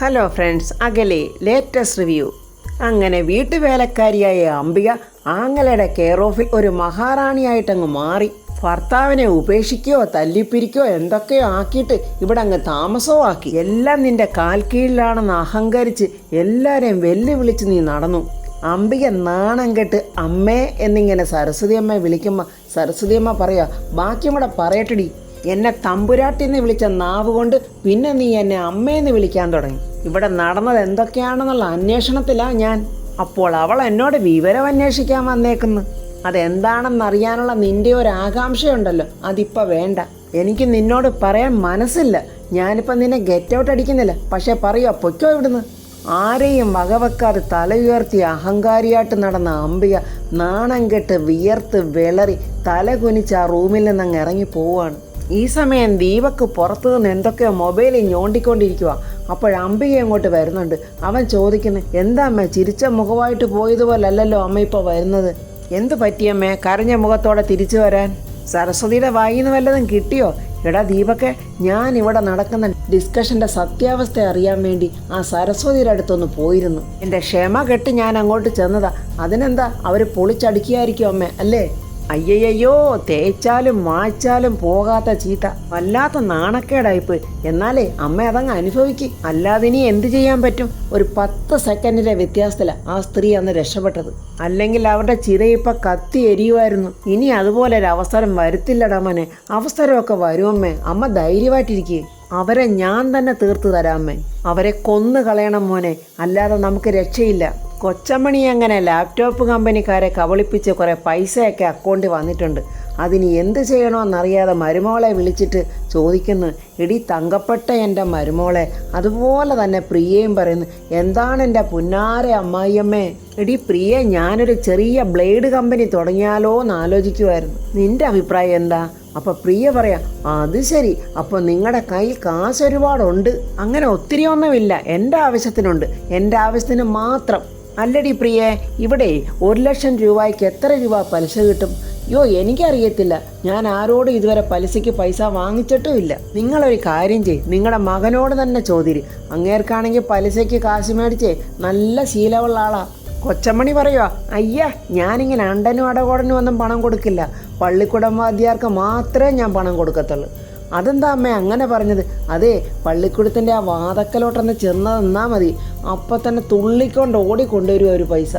Hello friends, അകലെ latest review. അങ്ങനെ വീട്ടുവേലക്കാരിയായ Ambika ആങ്ങളയുടെ care ഓഫിൽ ഒരു മഹാറാണിയായിട്ടങ്ങ് മാറി. ഭർത്താവിനെ ഉപേക്ഷിക്കുകയോ തല്ലിപ്പിരിക്കുകയോ എന്തൊക്കെയോ ആക്കിയിട്ട് ഇവിടെ അങ്ങ് താമസവും ആക്കി. എല്ലാം നിന്റെ കാൽ കീഴിലാണെന്ന് അഹങ്കരിച്ച് എല്ലാവരെയും വെല്ലുവിളിച്ച് നീ നടന്നു. അംബിക നാണം കെട്ട് അമ്മേ എന്നിങ്ങനെ സരസ്വതി അമ്മയെ വിളിക്കുമ്പോൾ സരസ്വതി അമ്മ പറയാ, ബാക്കിയും കൂടെ പറയട്ടടി. എന്നെ തമ്പുരാട്ടിന്ന് വിളിച്ച നാവ് കൊണ്ട് പിന്നെ നീ എന്നെ അമ്മയെന്ന് വിളിക്കാൻ തുടങ്ങി. ഇവിടെ നടന്നത് എന്തൊക്കെയാണെന്നുള്ള അന്വേഷണത്തിലാണ് ഞാൻ. അപ്പോൾ അവൾ എന്നോട് വിവരം അന്വേഷിക്കാൻ വന്നേക്കുന്നു. അതെന്താണെന്നറിയാനുള്ള നിന്റെ ഒരു ആകാംക്ഷയുണ്ടല്ലോ, അതിപ്പോൾ വേണ്ട. എനിക്ക് നിന്നോട് പറയാൻ മനസ്സില്ല. ഞാനിപ്പോൾ നിന്നെ ഗെറ്റ് ഔട്ട് അടിക്കുന്നില്ല, പക്ഷെ പറയുക പൊയ്ക്കോ ഇവിടുന്ന്. ആരെയും വകവെക്കാതെ തല ഉയർത്തി അഹങ്കാരിയായിട്ട് നടന്ന അംബിക നാണം കെട്ട് വിയർത്ത് വിളറി തല കുനിച്ച് ആ റൂമിൽ നിന്നങ്ങ് ഇറങ്ങി പോവുകയാണ്. ഈ സമയം ദീപക്ക് പുറത്തു നിന്ന് എന്തൊക്കെയോ മൊബൈലിൽ ഞോണ്ടിക്കൊണ്ടിരിക്കുക. അപ്പോഴംബിക അങ്ങോട്ട് വരുന്നുണ്ട്. അവൻ ചോദിക്കുന്നു, എന്താ അമ്മ ചിരിച്ച മുഖമായിട്ട് പോയതുപോലെ അല്ലല്ലോ അമ്മ ഇപ്പോൾ വരുന്നത്? എന്ത് പറ്റിയമ്മേ കരഞ്ഞ മുഖത്തോടെ തിരിച്ചു വരാൻ? സരസ്വതിയുടെ വായിന്ന് വല്ലതും കിട്ടിയോ? എടാ ദീപക്കെ, ഞാൻ ഇവിടെ നടക്കുന്ന ഡിസ്കഷൻ്റെ സത്യാവസ്ഥ അറിയാൻ വേണ്ടി ആ സരസ്വതിയുടെ അടുത്തൊന്ന് പോയിരുന്നു. എൻ്റെ ക്ഷമ കെട്ട് ഞാൻ അങ്ങോട്ട് ചെന്നതാ. അതിനെന്താ, അവർ പൊളിച്ചടുക്കിയായിരിക്കും അമ്മേ, അല്ലേ? അയ്യയ്യോ, തേച്ചാലും മായ്ച്ചാലും പോകാത്ത ചീത്ത, വല്ലാത്ത നാണക്കേടായിപ്പോയി. എന്നാലേ അമ്മ അതങ്ങ് അനുഭവിക്കും, അല്ലാതെ ഇനി എന്ത് ചെയ്യാൻ പറ്റും? ഒരു 10 സെക്കൻഡിന്റെ വ്യത്യാസത്തിലാണ് ആ സ്ത്രീ അന്ന് രക്ഷപ്പെട്ടത്. അല്ലെങ്കിൽ അവരുടെ ചിതയിപ്പം കത്തി എരിയുമായിരുന്നു. ഇനി അതുപോലെ ഒരു അവസരം വരുത്തില്ലടാ മോനെ. അവസരമൊക്കെ വരുമമ്മേ, അമ്മ ധൈര്യമായിട്ടിരിക്കുക. അവരെ ഞാൻ തന്നെ തീർത്തു തരാമേ. അവരെ കൊന്നു കളയണം മോനെ, അല്ലാതെ നമുക്ക് രക്ഷയില്ല. കൊച്ചമണി അങ്ങനെ ലാപ്ടോപ്പ് കമ്പനിക്കാരെ കബളിപ്പിച്ച് കുറേ പൈസയൊക്കെ അക്കൗണ്ടിൽ വന്നിട്ടുണ്ട്. അതിന് എന്ത് ചെയ്യണമെന്നറിയാതെ മരുമോളെ വിളിച്ചിട്ട് ചോദിക്കുന്നു, എടി തങ്കപ്പെട്ട എൻ്റെ മരുമോളെ. അതുപോലെ തന്നെ പ്രിയയും പറയുന്നു, എന്താണ് എൻ്റെ പുന്നാര അമ്മായിയമ്മേ. എടി പ്രിയ, ഞാനൊരു ചെറിയ ബ്ലേഡ് കമ്പനി തുടങ്ങിയാലോ എന്ന് ആലോചിക്കുമായിരുന്നു. നിൻ്റെ അഭിപ്രായം എന്താ? അപ്പോൾ പ്രിയ പറയാം, അത് ശരി, അപ്പോൾ നിങ്ങളുടെ കയ്യിൽ കാശ് ഒരുപാടുണ്ട്. അങ്ങനെ ഒത്തിരി ഒന്നുമില്ല, എൻ്റെ ആവശ്യത്തിനുണ്ട്, എൻ്റെ ആവശ്യത്തിന് മാത്രം. അല്ലടി പ്രിയേ, ഇവിടെ 1 ലക്ഷം രൂപയ്ക്ക് എത്ര രൂപ പലിശ കിട്ടും? യോ എനിക്കറിയത്തില്ല, ഞാൻ ആരോടും ഇതുവരെ പലിശയ്ക്ക് പൈസ വാങ്ങിച്ചിട്ടുമില്ല. നിങ്ങളൊരു കാര്യം ചെയ്യ്, നിങ്ങളുടെ മകനോട് തന്നെ ചോദിരി. അങ്ങേർക്കാണെങ്കിൽ പലിശയ്ക്ക് കാശ് മേടിച്ചേ നല്ല ശീലമുള്ള ആളാ. കൊച്ചമ്മണി പറയുക, അയ്യ ഞാനിങ്ങനെ അണ്ടനും അടകോടനും ഒന്നും പണം കൊടുക്കില്ല, പള്ളിക്കൂടം വാദ്യാർക്ക് മാത്രമേ ഞാൻ പണം കൊടുക്കത്തുള്ളൂ. അതെന്താ അമ്മ അങ്ങനെ പറഞ്ഞത്? അതെ, പള്ളിക്കൂടത്തിൻ്റെ ആ വാതക്കലോട്ടൊന്ന് ചെന്നതെന്നാ മതി, അപ്പം തന്നെ തുള്ളിക്കൊണ്ട് ഓടിക്കൊണ്ടുവരും ഒരു പൈസ.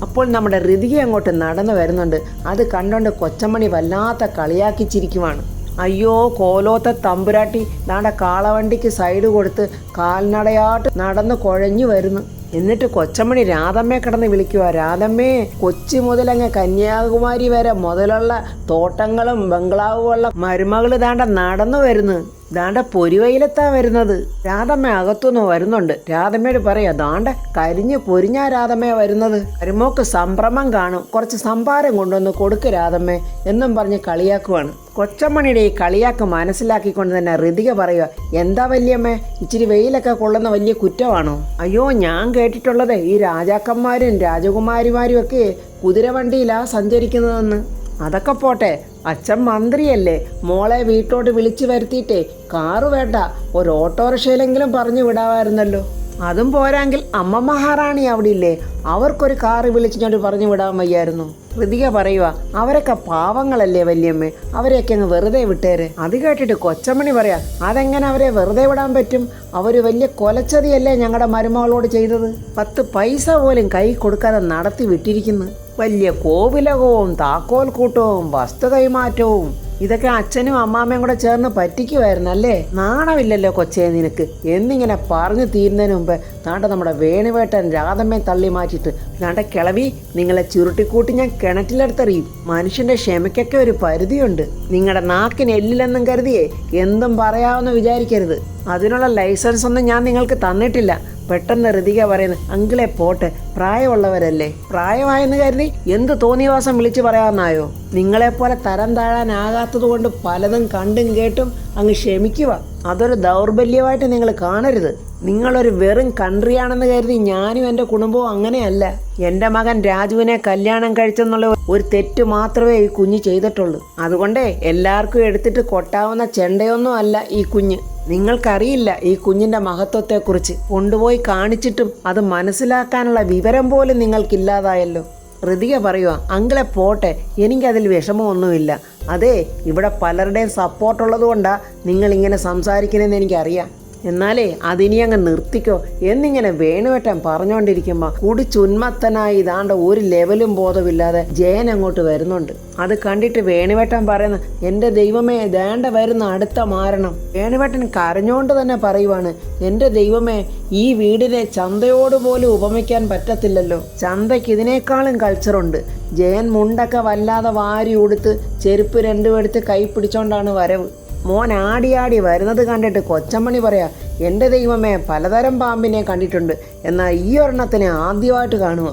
അപ്പോൾ നമ്മുടെ ഋതിക അങ്ങോട്ട് നടന്നു വരുന്നുണ്ട്. അത് കണ്ടുകൊണ്ട് കൊച്ചമ്മണി വല്ലാത്ത കളിയാക്കിച്ചിരിക്കുവാണ്. അയ്യോ കോലോത്ത തമ്പുരാട്ടി ദാണ്ട കാളവണ്ടിക്ക് സൈഡ് കൊടുത്ത് കാൽനടയാട്ട് നടന്ന് കുഴഞ്ഞു വരുന്നു. എന്നിട്ട് കൊച്ചമ്മണി രാധമ്മയെ കിടന്ന് വിളിക്കുക, രാധമ്മേ, കൊച്ചി മുതലങ്ങ് കന്യാകുമാരി വരെ മുതലുള്ള തോട്ടങ്ങളും ബംഗ്ലാവുമുള്ള മരുമകൾ ദാണ്ട നടന്നു വരുന്നു. ദാണ്ട പൊരിവയിലെത്താ വരുന്നത്. രാധമ്മ അകത്തുനിന്ന് വരുന്നുണ്ട്. രാധമ്മയോട് പറയാ, ദാണ്ട കരിഞ്ഞ് പൊരിഞ്ഞാ രാധമ്മ വരുന്നത്. മരുമോക്ക് സംഭ്രമം കാണും, കുറച്ച് സംഭാരം കൊണ്ടുവന്ന് കൊടുക്ക് രാധമ്മേ എന്നും പറഞ്ഞ് കളിയാക്കുവാണ്. കൊച്ചമ്മണിയുടെ ഈ കളിയാക്ക് മനസ്സിലാക്കിക്കൊണ്ട് തന്നെ ഋതിക പറയുക, എന്താ വല്യമ്മേ, ഇച്ചിരി വെയിലൊക്കെ കൊള്ളുന്ന വലിയ കുറ്റമാണോ? അയ്യോ, ഞാൻ കേട്ടിട്ടുള്ളത് ഈ രാജാക്കന്മാരും രാജകുമാരിമാരും ഒക്കെ കുതിരവണ്ടിയിലാ സഞ്ചരിക്കുന്നതെന്ന്. അതൊക്കെ പോട്ടെ, അച്ഛൻ മന്ത്രിയല്ലേ, മോളെ വീട്ടോട്ട് വിളിച്ചു വരുത്തിയിട്ടേ കാറ് വേണ്ട, ഒരു ഓട്ടോറിക്ഷയിലെങ്കിലും പറഞ്ഞു വിടാമായിരുന്നല്ലോ. അതും പോരാങ്കിൽ അമ്മ മഹാറാണി അവിടെ ഇല്ലേ, അവർക്കൊരു കാറ് വിളിച്ചിട്ട് പറഞ്ഞു വിടാൻ വയ്യായിരുന്നു. ഋതിക പറയുക, അവരൊക്കെ പാവങ്ങളല്ലേ വല്യമ്മേ, അവരെയൊക്കെ അങ്ങ് വെറുതെ വിട്ടേരെ. അത് കേട്ടിട്ട് കൊച്ചമ്മണി പറയാ, അതെങ്ങനെ അവരെ വെറുതെ വിടാൻ പറ്റും? അവർ വലിയ കൊലച്ചതിയല്ലേ ഞങ്ങളുടെ മരുമകളോട് ചെയ്തത്. 10 പൈസ പോലും കൈ കൊടുക്കാതെ നടത്തി വിട്ടിരിക്കുന്നു. വലിയ കോവിലകവും താക്കോൽ കൂട്ടവും വസ്തു കൈമാറ്റവും ഇതൊക്കെ അച്ഛനും അമ്മാമ്മയും കൂടെ ചേർന്ന് പറ്റിക്കുമായിരുന്നല്ലേ? നാണമില്ലല്ലോ കൊച്ചേ നിനക്ക് എന്നിങ്ങനെ പറഞ്ഞു തീരുന്നതിന് മുമ്പ് നാണ്ട നമ്മുടെ വേണുവേട്ടൻ രാധമ്മയെ തള്ളി മാറ്റിയിട്ട്, നാണ്ട കിളവി, നിങ്ങളെ ചുരുട്ടിക്കൂട്ടി ഞാൻ കിണറ്റിലെടുത്തെറിയും. മനുഷ്യന്റെ ക്ഷമയ്ക്കൊക്കെ ഒരു പരിധിയുണ്ട്. നിങ്ങളുടെ നാക്കിന് എല്ലില്ലെന്നും കരുതിയേ എന്തും പറയാമെന്ന് വിചാരിക്കരുത്. അതിനുള്ള ലൈസൻസ് ഒന്നും ഞാൻ നിങ്ങൾക്ക് തന്നിട്ടില്ല. പെട്ടെന്ന് ഋതിക പറയുന്നത്, അങ്കിളെ പോട്ടെ, പ്രായമുള്ളവരല്ലേ, പ്രായമായെന്ന് കരുതി എന്ത് തോന്നിയവാസം വിളിച്ചു പറയാമെന്നായോ? നിങ്ങളെപ്പോലെ തരം താഴാനാകാത്തത് കൊണ്ട് പലതും കണ്ടും കേട്ടും അങ്ങ് ക്ഷമിക്കുക. അതൊരു ദൗർബല്യമായിട്ട് നിങ്ങൾ കാണരുത്. നിങ്ങളൊരു വെറും കൺട്രിയാണെന്ന് കരുതി ഞാനും എൻ്റെ കുടുംബവും അങ്ങനെയല്ല. എൻ്റെ മകൻ രാജുവിനെ കല്യാണം കഴിച്ചെന്നുള്ള ഒരു തെറ്റ് മാത്രമേ ഈ കുഞ്ഞ് ചെയ്തിട്ടുള്ളൂ. അതുകൊണ്ടേ എല്ലാവർക്കും എടുത്തിട്ട് കൊട്ടാവുന്ന ചെണ്ടയൊന്നും അല്ല ഈ കുഞ്ഞ്. നിങ്ങൾക്കറിയില്ല ഈ കുഞ്ഞിൻ്റെ മഹത്വത്തെക്കുറിച്ച്. കൊണ്ടുപോയി കാണിച്ചിട്ടും അത് മനസ്സിലാക്കാനുള്ള വിവരം പോലും നിങ്ങൾക്കില്ലാതായല്ലോ. ഋതിക പറയുക, അങ്കിളെ പോട്ടെ, എനിക്കതിൽ വിഷമമൊന്നുമില്ല. അതെ, ഇവിടെ പലരുടെയും സപ്പോർട്ടുള്ളത് കൊണ്ടാണ് നിങ്ങളിങ്ങനെ സംസാരിക്കുന്നതെന്ന് എനിക്കറിയാം. എന്നാലേ അതിനി അങ്ങ് നിർത്തിക്കോ എന്നിങ്ങനെ വേണുവേട്ടൻ പറഞ്ഞുകൊണ്ടിരിക്കുമ്പോൾ കുടിച്ചുന്മത്തനായി ഇതാണ്ട് ഒരു ലെവലും ബോധമില്ലാതെ ജയൻ അങ്ങോട്ട് വരുന്നുണ്ട്. അത് കണ്ടിട്ട് വേണുവേട്ടൻ പറയുന്നു, എൻ്റെ ദൈവമേ, ദേണ്ട വരുന്ന അടുത്ത മാരണം. വേണുവേട്ടൻ കരഞ്ഞുകൊണ്ട് തന്നെ പറയുവാണ്, എൻ്റെ ദൈവമേ, ഈ വീടിനെ ചന്തയോട് പോലും ഉപമിക്കാൻ പറ്റത്തില്ലല്ലോ. ചന്തയ്ക്ക് ഇതിനേക്കാളും കൾച്ചറുണ്ട്. ജയൻ മുണ്ടൊക്കെ വല്ലാതെ വാരി ഉടുത്ത് ചെരുപ്പ് രണ്ടും എടുത്ത് കൈ പിടിച്ചോണ്ടാണ് വരവ്. മോൻ ആടി വരുന്നത് കണ്ടിട്ട് കൊച്ചമ്മണി പറയാ, എൻ്റെ ദൈവമേ, പലതരം പാമ്പിനെ കണ്ടിട്ടുണ്ട്, എന്നാൽ ഈ ഒരെണ്ണത്തിനെ ആദ്യമായിട്ട് കാണുക.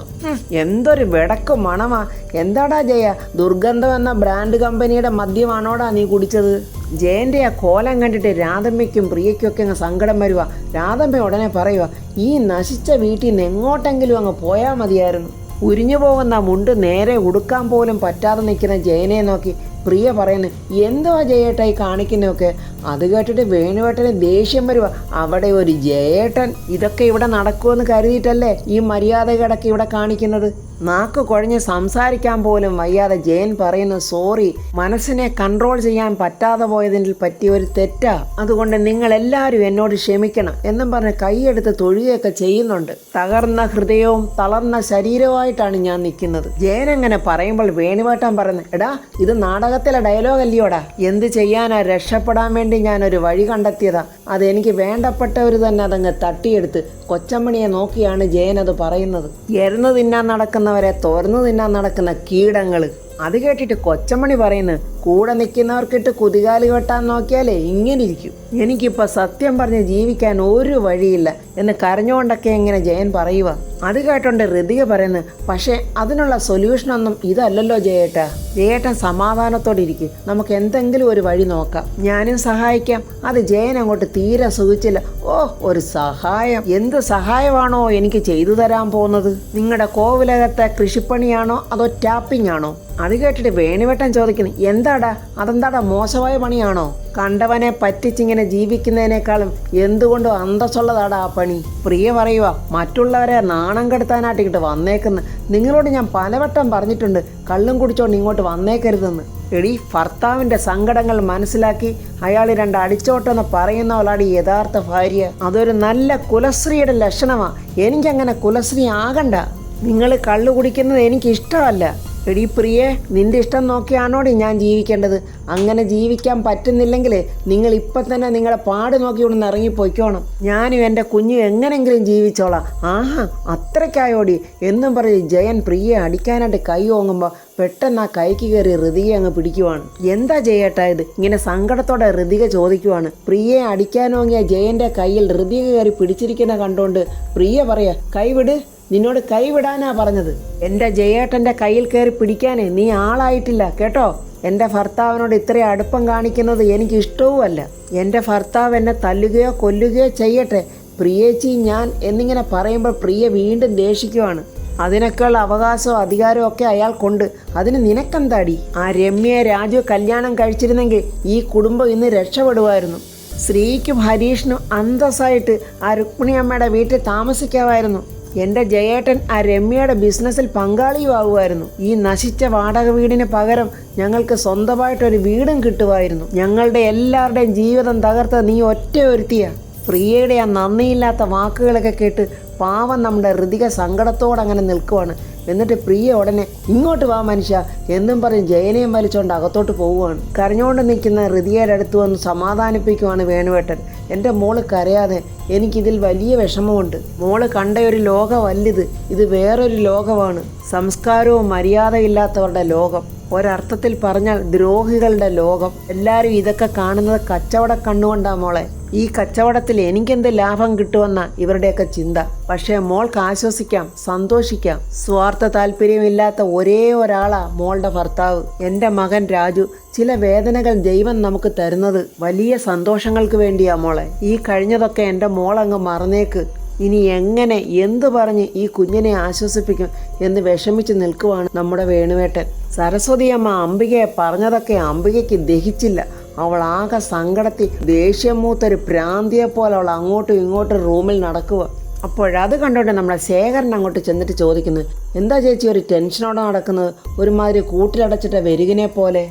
എന്തൊരു വെടക്ക് മണമാ. എന്താടാ ജയ, ദുർഗന്ധം എന്ന ബ്രാൻഡ് കമ്പനിയുടെ മദ്യമാണോടാ നീ കുടിച്ചത്? ജയൻ്റെ ആ കോലം കണ്ടിട്ട് രാധമ്മയ്ക്കും പ്രിയയ്ക്കും ഒക്കെ അങ്ങ് സങ്കടം വരുക. രാധമ്മ ഉടനെ പറയുക, ഈ നശിച്ച വീട്ടിൽ നിന്ന് എങ്ങോട്ടെങ്കിലും അങ്ങ് പോയാൽ മതിയായിരുന്നു. ഉരിഞ്ഞു പോകുന്ന മുണ്ട് നേരെ ഉടുക്കാൻ പോലും പറ്റാതെ നിൽക്കുന്ന ജയനെ നോക്കി പ്രിയ പറയുന്നു, എന്തുവാ ജയേട്ടായി കാണിക്കുന്നതൊക്കെ? അത് കേട്ടിട്ട് വേണുവേട്ടന് ദേഷ്യം വരുക. അവിടെ ഒരു ജയേട്ടൻ, ഇതൊക്കെ ഇവിടെ നടക്കുമെന്ന് കരുതിയിട്ടല്ലേ ഈ മര്യാദകളൊക്കെ ഇവിടെ കാണിക്കുന്നത്? നാക്ക് കുഴഞ്ഞ് സംസാരിക്കാൻ പോലും വയ്യാതെ ജയൻ പറയുന്നു, സോറി, മനസ്സിനെ കൺട്രോൾ ചെയ്യാൻ പറ്റാതെ പോയതിൽ പറ്റിയ ഒരു തെറ്റാ, അതുകൊണ്ട് നിങ്ങളെല്ലാവരും എന്നോട് ക്ഷമിക്കണം എന്നും പറഞ്ഞ് കൈയെടുത്ത് തൊഴുകയൊക്കെ ചെയ്യുന്നുണ്ട്. തകർന്ന ഹൃദയവും തളർന്ന ശരീരവുമായിട്ടാണ് ഞാൻ നിൽക്കുന്നത്. ജയൻ അങ്ങനെ പറയുമ്പോൾ വേണുവേട്ടൻ പറയുന്നു, എടാ, ഇത് നാടകത്തിലെ ഡയലോഗ് അല്ലയോടാ. എന്ത് ചെയ്യാനാ, രക്ഷപ്പെടാൻ വേണ്ടി ഞാനൊരു വഴി കണ്ടെത്തിയതാ. അതെനിക്ക് വേണ്ടപ്പെട്ടവർ തന്നെ അതങ്ങ് തട്ടിയെടുത്ത്. കൊച്ചമ്മണിയെ നോക്കിയാണ് ജയൻ അത് പറയുന്നത്. എരുന്ന് തിന്നാൻ നടക്കുന്നവരെ തുറന്നു തിന്നാൻ നടക്കുന്ന കീടങ്ങൾ. അത് കേട്ടിട്ട് കൊച്ചമ്മണി പറയുന്നു, കൂടെ നിൽക്കുന്നവർക്കിട്ട് കുതികാല് കെട്ടാൻ നോക്കിയാലേ ഇങ്ങനെ ഇരിക്കും. എനിക്കിപ്പോൾ സത്യം പറഞ്ഞ് ജീവിക്കാൻ ഒരു വഴിയില്ല എന്ന് കരഞ്ഞുകൊണ്ടൊക്കെ ഇങ്ങനെ ജയൻ പറയുക. അത് കേട്ടോണ്ട് ഋതിക പറയുന്നു, പക്ഷേ അതിനുള്ള സൊല്യൂഷനൊന്നും ഇതല്ലല്ലോ ജയേട്ടാ. ജയേട്ടൻ സമാധാനത്തോടെ ഇരിക്കും, നമുക്ക് എന്തെങ്കിലും ഒരു വഴി നോക്കാം, ഞാനും സഹായിക്കാം. അത് ജയൻ അങ്ങോട്ട് തീരെ സുഖിച്ചില്ല. ഓ, ഒരു സഹായം? എന്ത് സഹായമാണോ എനിക്ക് ചെയ്തു തരാൻ പോകുന്നത്? നിങ്ങളുടെ കോവിലകത്തെ കൃഷിപ്പണിയാണോ അതോ ടാപ്പിംഗ് ആണോ? അത് കേട്ടിട്ട് വേണുവേട്ടൻ ചോദിക്കുന്നു, എന്താടാ, അതെന്താടാ മോശമായ പണിയാണോ? കണ്ടവനെ പറ്റിച്ചിങ്ങനെ ജീവിക്കുന്നതിനേക്കാളും എന്തുകൊണ്ടോ അന്തസ്സുള്ളതാടാ ആ പണി. പ്രിയ പറയുക, മറ്റുള്ളവരെ നാണം കെടുത്താനായിട്ട് വന്നേക്കുന്നു. നിങ്ങളോട് ഞാൻ പലവട്ടം പറഞ്ഞിട്ടുണ്ട്, കള്ളും കുടിച്ചോണ്ട് ഇങ്ങോട്ട് വന്നേക്കരുതെന്ന്. എടി, ഭർത്താവിൻ്റെ സങ്കടങ്ങൾ മനസ്സിലാക്കി അയാൾ രണ്ട് അടിച്ചോട്ടെന്ന് പറയുന്നവളാടി യഥാർത്ഥ ഭാര്യ. അതൊരു നല്ല കുലശ്രീയുടെ ലക്ഷണമാണ്. എനിക്കങ്ങനെ കുലശ്രീ ആകണ്ട. നിങ്ങൾ കള്ളു കുടിക്കുന്നത് എനിക്കിഷ്ടമല്ല. എടി പ്രിയേ, നിൻ്റെ ഇഷ്ടം നോക്കിയാണോടി ഞാൻ ജീവിക്കേണ്ടത്? അങ്ങനെ ജീവിക്കാൻ പറ്റുന്നില്ലെങ്കിൽ നിങ്ങൾ ഇപ്പം തന്നെ നിങ്ങളെ പാട് നോക്കി ഇവിടെ നിന്ന് ഇറങ്ങിപ്പോയിക്കോണം. ഞാനും എൻ്റെ കുഞ്ഞും എങ്ങനെങ്കിലും ജീവിച്ചോളാം. ആഹാ, അത്രയ്ക്കായോടി എന്നും പറഞ്ഞ് ജയൻ പ്രിയെ അടിക്കാനായിട്ട് കൈ ഓങ്ങുമ്പോൾ പെട്ടെന്ന് ആ കൈക്ക് കയറി ഋതികയെ അങ്ങ് പിടിക്കുവാണ്. എന്താ ജയേട്ടാ ഇത്? ഇങ്ങനെ സങ്കടത്തോടെ ഋതിക ചോദിക്കുവാണ്. പ്രിയെ അടിക്കാനോങ്ങിയ ജയൻ്റെ കയ്യിൽ ഋതിക കയറി പിടിച്ചിരിക്കുന്ന കണ്ടുകൊണ്ട് പ്രിയ പറയാ, കൈവിട്, നിന്നോട് കൈവിടാനാ പറഞ്ഞത്. എൻ്റെ ജയേട്ടൻ്റെ കയ്യിൽ കയറി പിടിക്കാനേ നീ ആളായിട്ടില്ല കേട്ടോ. എൻ്റെ ഭർത്താവിനോട് ഇത്രയും അടുപ്പം കാണിക്കുന്നത് എനിക്ക് ഇഷ്ടവുമല്ല. എൻ്റെ ഭർത്താവ് എന്നെ തല്ലുകയോ കൊല്ലുകയോ ചെയ്യട്ടെ, പ്രിയേച്ചി ഞാൻ എന്നിങ്ങനെ പറയുമ്പോൾ പ്രിയ വീണ്ടും ദേഷിക്കുവാണ്. അതിനേക്കാൾ അവകാശവും അധികാരവും ഒക്കെ അയാൾക്കുണ്ട്. അതിന് നിനക്കെന്താടി? ആ രമ്യയെ രാജു കല്യാണം കഴിച്ചിരുന്നെങ്കിൽ ഈ കുടുംബം ഇന്ന് രക്ഷപ്പെടുമായിരുന്നു. ശ്രീക്കും ഹരീഷിനും അന്തസ്സായിട്ട് ആ രുക്മിണിയമ്മയുടെ വീട്ടിൽ താമസിക്കാമായിരുന്നു. എൻ്റെ ജയേട്ടൻ ആ രമ്യയുടെ ബിസിനസ്സിൽ പങ്കാളിയുമാകുമായിരുന്നു. ഈ നശിച്ച വാടക വീടിന് പകരം ഞങ്ങൾക്ക് സ്വന്തമായിട്ടൊരു വീടും കിട്ടുമായിരുന്നു. ഞങ്ങളുടെ എല്ലാവരുടെയും ജീവിതം തകർത്ത നീ ഒറ്റ ഒരുത്തിയ. പ്രിയയുടെ ആ നന്ദിയില്ലാത്ത വാക്കുകളൊക്കെ കേട്ട് പാവം നമ്മുടെ ഋതിക സങ്കടത്തോടെ അങ്ങനെ നിൽക്കുവാണ്. എന്നിട്ട് പ്രിയ ഉടനെ ഇങ്ങോട്ട് വാ മനുഷ്യ എന്നും പറഞ്ഞ് ജയനെയും വലിച്ചുകൊണ്ട് അകത്തോട്ട് പോവുകയാണ്. കരഞ്ഞുകൊണ്ട് നിൽക്കുന്ന ഋതികയുടെ അടുത്ത് വന്ന് സമാധാനിപ്പിക്കുവാണ് വേണുവേട്ടൻ. എൻ്റെ മോള് കരയാതെ, എനിക്കിതിൽ വലിയ വിഷമമുണ്ട്. മോള് കണ്ട ഒരു ലോകം വലുത്, ഇത് വേറൊരു ലോകമാണ്. സംസ്കാരവും മര്യാദയില്ലാത്തവരുടെ ലോകം, ഒരർത്ഥത്തിൽ പറഞ്ഞാൽ ദ്രോഹികളുടെ ലോകം. എല്ലാവരും ഇതൊക്കെ കാണുന്നത് കച്ചവട കണ്ണുകൊണ്ടാ മോളെ. ഈ കച്ചവടത്തിൽ എനിക്കെന്ത് ലാഭം കിട്ടുമെന്ന ഇവരുടെയൊക്കെ ചിന്ത. പക്ഷേ മോൾക്ക് ആശ്വസിക്കാം, സന്തോഷിക്കാം. സ്വാർത്ഥ താല്പര്യമില്ലാത്ത ഒരേ ഒരാളാ മോളുടെ ഭർത്താവ്, എൻ്റെ മകൻ രാജു. ചില വേദനകൾ ദൈവം നമുക്ക് തരുന്നത് വലിയ സന്തോഷങ്ങൾക്ക് വേണ്ടിയാ മോളെ. ഈ കഴിഞ്ഞതൊക്കെ എൻ്റെ മോളങ്ങ് മറന്നേക്ക്. ഇനി എങ്ങനെ എന്തു പറഞ്ഞ് ഈ കുഞ്ഞിനെ ആശ്വസിപ്പിക്കും എന്ന് വിഷമിച്ച് നിൽക്കുവാണ് നമ്മുടെ വേണുവേട്ടൻ. സരസ്വതി അമ്മ അംബികയെ പറഞ്ഞതൊക്കെ അംബികയ്ക്ക് ദഹിച്ചില്ല. അവൾ ആകെ സങ്കടത്തിൽ ദേഷ്യം മൂത്തൊരു പ്രാന്തിയെ പോലെ അവൾ അങ്ങോട്ടും ഇങ്ങോട്ടും റൂമിൽ നടക്കുക. അപ്പോഴത് കണ്ടോണ്ട് നമ്മളെ ശേഖരൻ അങ്ങോട്ട് ചെന്നിട്ട് ചോദിക്കുന്നു, എന്താ ചേച്ചി ഒരു ടെൻഷനോടെ നടക്കുന്നത്, ഒരുമാതിരി കൂട്ടിലടച്ചിട്ട വെരുകിനെ പോലെ?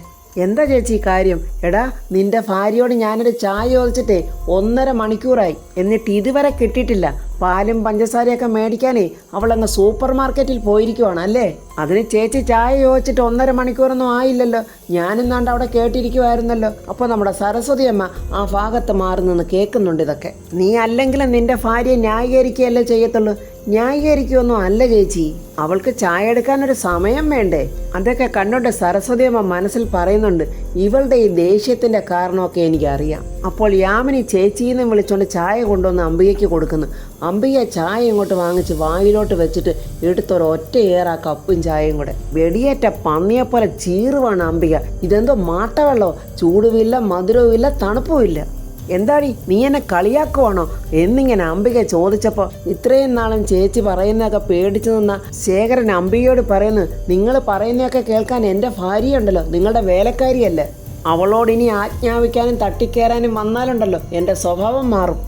എന്താ ചേച്ചി കാര്യം? എടാ നിന്റെ ഭാര്യയോട് ഞാനൊരു ചായ ചോദിച്ചിട്ടേ 1.5 മണിക്കൂറായി, എന്നിട്ട് ഇതുവരെ കിട്ടിയിട്ടില്ല. പാലും പഞ്ചസാരയൊക്കെ മേടിക്കാനേ അവളങ്ങ് സൂപ്പർ മാർക്കറ്റിൽ പോയിരിക്കുവാണ് അല്ലേ? അതിന് ചേച്ചി ചായ ചോദിച്ചിട്ട് 1.5 മണിക്കൂറൊന്നും ആയില്ലല്ലോ. ഞാനിന്നാണ്ട് അവിടെ കേട്ടിരിക്കുമായിരുന്നല്ലോ. അപ്പോൾ നമ്മുടെ സരസ്വതി അമ്മ ആ ഭാഗത്ത് മാറി നിന്ന് കേൾക്കുന്നുണ്ട് ഇതൊക്കെ. നീ അല്ലെങ്കിലും നിന്റെ ഭാര്യയെ ന്യായീകരിക്കുകയല്ലേ ചെയ്യത്തുള്ളൂ. ന്യായീകരിക്കുമൊന്നും അല്ല ചേച്ചി, അവൾക്ക് ചായ എടുക്കാനൊരു സമയം വേണ്ടേ? അതൊക്കെ കണ്ടോണ്ട് സരസ്വതി അമ്മ മനസ്സിൽ പറയുന്നുണ്ട്, ഇവളുടെ ഈ ദേഷ്യത്തിന്റെ കാരണമൊക്കെ എനിക്കറിയാം. അപ്പോൾ യാമിനി ചേച്ചിന്ന് വിളിച്ചോണ്ട് ചായ കൊണ്ടുവന്ന് അംബികയ്ക്ക് കൊടുക്കുന്നു. അംബിക ചായ ഇങ്ങോട്ട് വാങ്ങിച്ച് വായിലോട്ട് വെച്ചിട്ട് എടുത്തൊരൊറ്റ ഏറാ കപ്പും ചായയും കൂടെ. വെടിയേറ്റ പന്നിയെപ്പോലെ ചീറുവാണ് അംബിക. ഇതെന്തോ മാട്ടവെള്ളോ? ചൂടുമില്ല, മധുരവുമില്ല, തണുപ്പുമില്ല. എന്താടി നീ എന്നെ കളിയാക്കുവാണോ എന്നിങ്ങനെ അംബിക ചോദിച്ചപ്പോൾ ഇത്രയും നാളും ചേച്ചി പറയുന്നതൊക്കെ പേടിച്ചു നിന്ന ശേഖരൻ അംബികയോട് പറയുന്നു, നിങ്ങൾ പറയുന്നതൊക്കെ കേൾക്കാൻ എൻ്റെ ഭാര്യയുണ്ടല്ലോ, നിങ്ങളുടെ വേലക്കാരിയല്ലേ. അവളോട് ഇനി ആജ്ഞാപിക്കാനും തട്ടിക്കയറാനും വന്നാലുണ്ടല്ലോ എൻ്റെ സ്വഭാവം മാറും.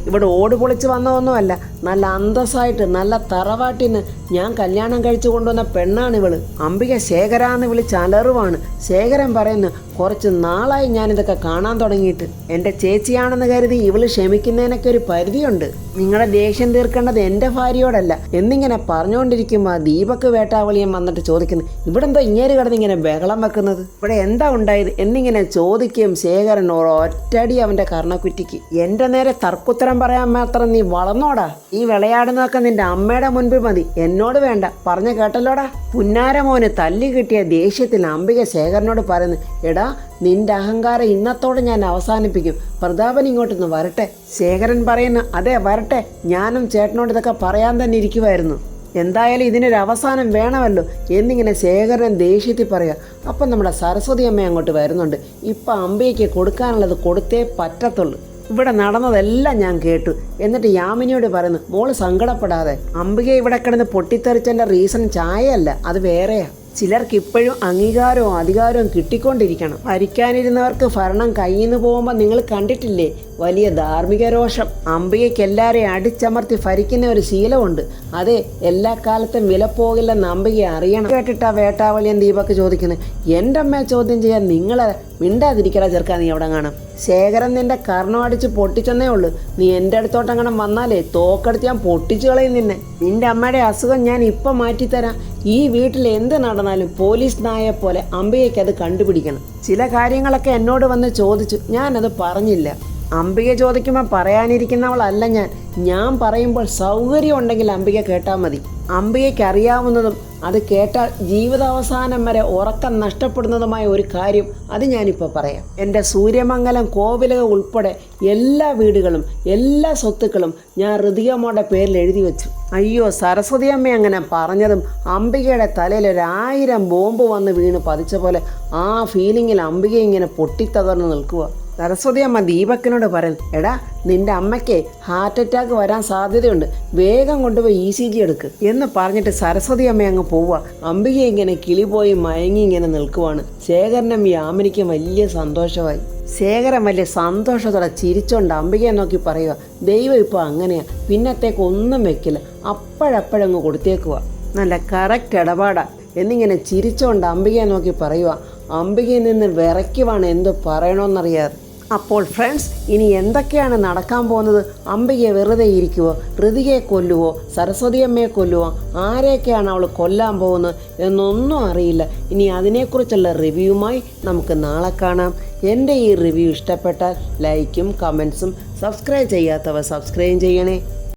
ഇവിടെ ഓട് പൊളിച്ച് വന്നതൊന്നുമല്ല, നല്ല അന്തസ്സായിട്ട് നല്ല തറവാട്ടിന്ന് ഞാൻ കല്യാണം കഴിച്ചു കൊണ്ടുവന്ന പെണ്ണാണ് ഇവള്. അംബിക ശേഖരാന്ന് വിളിച്ച് അലറുവാണ്. ശേഖരൻ പറയുന്നു, കുറച്ച് നാളായി ഞാനിതൊക്കെ കാണാൻ തുടങ്ങിയിട്ട്. എൻ്റെ ചേച്ചിയാണെന്ന് കരുതി ഇവള് ക്ഷമിക്കുന്നതിനൊക്കെ ഒരു പരിധിയുണ്ട്. നിങ്ങളുടെ ദേഷ്യം തീർക്കേണ്ടത് എൻ്റെ ഭാര്യയോടല്ല എന്നിങ്ങനെ പറഞ്ഞുകൊണ്ടിരിക്കുമ്പോൾ ദീപക് വേട്ടാവളിയൻ വന്നിട്ട് ചോദിക്കുന്നു, ഇവിടെ എന്തോ ഇങ്ങേര് കിടന്ന് ഇങ്ങനെ ബഹളം വെക്കുന്നത്, ഇവിടെ എന്താ ഉണ്ടായത് എന്നിങ്ങനെ ചോദിക്കുകയും ശേഖരൻ ഒറ്റടി അവൻ്റെ കർണക്കുറ്റിക്ക്. എൻ്റെ നേരെ തർക്കുത്തരം പറയാൻ മാത്രം നീ വളർന്നോടാ? ഈ വിളയാടുന്നതൊക്കെ നിന്റെ അമ്മയുടെ മുൻപിൽ മതി, എന്നോട് വേണ്ട. പറഞ്ഞു കേട്ടല്ലോടാ? പുന്നാരമോന് തല്ലി കിട്ടിയ ദേഷ്യത്തിൽ അംബിക ശേഖരനോട് പറയുന്നു, എടാ നിന്റെ അഹങ്കാരം ഇന്നത്തോടെ ഞാൻ അവസാനിപ്പിക്കും, പ്രതാപൻ ഇങ്ങോട്ടൊന്ന് വരട്ടെ. ശേഖരൻ പറയുന്നു, അതെ വരട്ടെ, ഞാനും ചേട്ടനോട് ഇതൊക്കെ പറയാൻ തന്നെ ഇരിക്കുമായിരുന്നു. എന്തായാലും ഇതിനൊരു അവസാനം വേണമല്ലോ എന്നിങ്ങനെ ശേഖരൻ ദേഷ്യത്തിൽ പറയുക. അപ്പം നമ്മുടെ സരസ്വതി അമ്മ അങ്ങോട്ട് വരുന്നുണ്ട്. ഇപ്പം അംബികയ്ക്ക് കൊടുക്കാനുള്ളത് കൊടുത്തേ പറ്റത്തുള്ളൂ. ഇവിടെ നടന്നതെല്ലാം ഞാൻ കേട്ടു. എന്നിട്ട് യാമിനിയോട് പറയുന്നു, മോള് സങ്കടപ്പെടാതെ, അംബിക ഇവിടെ കിടന്ന് പൊട്ടിത്തെറിച്ചതിൻ്റെ റീസൺ ചായയല്ല, അത് വേറെയാ. ചിലർക്ക് ഇപ്പോഴും അംഗീകാരവും അധികാരവും കിട്ടിക്കൊണ്ടിരിക്കണം. ഭരിക്കാനിരുന്നവർക്ക് ഭരണം കയ്യിൽ നിന്ന് പോകുമ്പോൾ നിങ്ങൾ കണ്ടിട്ടില്ലേ വലിയ ധാർമ്മിക രോഷം? അംബികയ്ക്ക് എല്ലാവരെയും അടിച്ചമർത്തി ഭരിക്കുന്ന ഒരു ശീലമുണ്ട്. അതെ, എല്ലാ കാലത്തും വില പോകില്ലെന്ന് അംബികയെ അറിയണം. കേട്ടിട്ടാ വേട്ടാവളിയൻ ദീപക് ചോദിക്കുന്നത്, എൻ്റെ അമ്മയെ ചോദ്യം ചെയ്യാൻ നിങ്ങളെ മിണ്ടാതിരിക്കടാ ചെറുക്കാൻ. നീ അവിടെ കാണാം. ശേഖരൻ നിന്റെ കർണം അടിച്ച് പൊട്ടിച്ചെന്നേ ഉള്ളൂ. നീ എൻ്റെ അടുത്തോട്ടങ്ങനെ വന്നാലേ തോക്കെടുത്ത് ഞാൻ പൊട്ടിച്ചു കളയും നിന്നെ. നിന്റെ അമ്മയുടെ അസുഖം ഞാൻ ഇപ്പം മാറ്റിത്തരാം. ഈ വീട്ടിൽ എന്ത് നടന്നാലും പോലീസ് നായെ പോലെ അംബികയ്ക്ക് അത് കണ്ടുപിടിക്കണം. ചില കാര്യങ്ങളൊക്കെ എന്നോട് വന്ന് ചോദിച്ചു, ഞാനത് പറഞ്ഞില്ല. അംബിക ചോദിക്കുമ്പോൾ പറയാനിരിക്കുന്നവളല്ല ഞാൻ പറയുമ്പോൾ സൗകര്യം ഉണ്ടെങ്കിൽ അംബിക കേട്ടാൽ മതി. അംബികയ്ക്ക് അറിയാവുന്നതും അത് കേട്ടാൽ ജീവിതാവസാനം വരെ ഉറക്കം നഷ്ടപ്പെടുന്നതുമായ ഒരു കാര്യം അത് ഞാനിപ്പോൾ പറയാം. എൻ്റെ സൂര്യമംഗലം കോവിലക ഉൾപ്പെടെ എല്ലാ വീടുകളും എല്ലാ സ്വത്തുക്കളും ഞാൻ ഋതികമ്മയുടെ പേരിൽ എഴുതി വെച്ചു. അയ്യോ, സരസ്വതി അമ്മ അങ്ങനെ പറഞ്ഞതും അംബികയുടെ തലയിൽ 1000 ബോംബ് വന്ന് വീണ് പതിച്ച പോലെ ആ ഫീലിങ്ങിൽ അംബിക ഇങ്ങനെ പൊട്ടിത്തകർന്ന് നിൽക്കുക. സരസ്വതി അമ്മ ദീപക്കിനോട് പറയുന്നു, എടാ നിന്റെ അമ്മയ്ക്ക് ഹാർട്ട് അറ്റാക്ക് വരാൻ സാധ്യതയുണ്ട്, വേഗം കൊണ്ടുപോയി ECG എടുക്ക് എന്ന് പറഞ്ഞിട്ട് സരസ്വതി അമ്മ അങ്ങ് പോവുക. അംബിക ഇങ്ങനെ കിളി പോയി മയങ്ങി ഇങ്ങനെ നിൽക്കുവാണ്. ശേഖരനും യാമിനിക്കും വലിയ സന്തോഷമായി. ശേഖരൻ വലിയ സന്തോഷത്തോടെ ചിരിച്ചോണ്ട് അംബികയെ നോക്കി പറയുക, ദൈവം ഇപ്പോൾ അങ്ങനെയാ, പിന്നത്തേക്ക് ഒന്നും വെക്കില്ല, അപ്പോഴപ്പോഴങ്ങ് കൊടുത്തേക്കുക, നല്ല കറക്റ്റ് ഇടപാടാ എന്നിങ്ങനെ ചിരിച്ചോണ്ട് അംബികയെ നോക്കി പറയുക. അംബികയിൽ നിന്ന് വിറയ്ക്കുവാണ് എന്ത് പറയണമെന്നറിയാതെ. അപ്പോൾ ഫ്രണ്ട്സ്, ഇനി എന്തൊക്കെയാണ് നടക്കാൻ പോകുന്നത്? അംബികയെ വെറുതെ ഇരിക്കുവോ? ഋതികയെ കൊല്ലുവോ? സരസ്വതി അമ്മയെ കൊല്ലുവോ? ആരെയൊക്കെയാണ് അവൾ കൊല്ലാൻ പോകുന്നത് എന്നൊന്നും അറിയില്ല. ഇനി അതിനെക്കുറിച്ചുള്ള റിവ്യൂവുമായി നമുക്ക് നാളെ കാണാം. എൻ്റെ ഈ റിവ്യൂ ഇഷ്ടപ്പെട്ടാൽ ലൈക്കും കമൻസും, സബ്സ്ക്രൈബ് ചെയ്യാത്തവർ സബ്സ്ക്രൈബ് ചെയ്യണേ.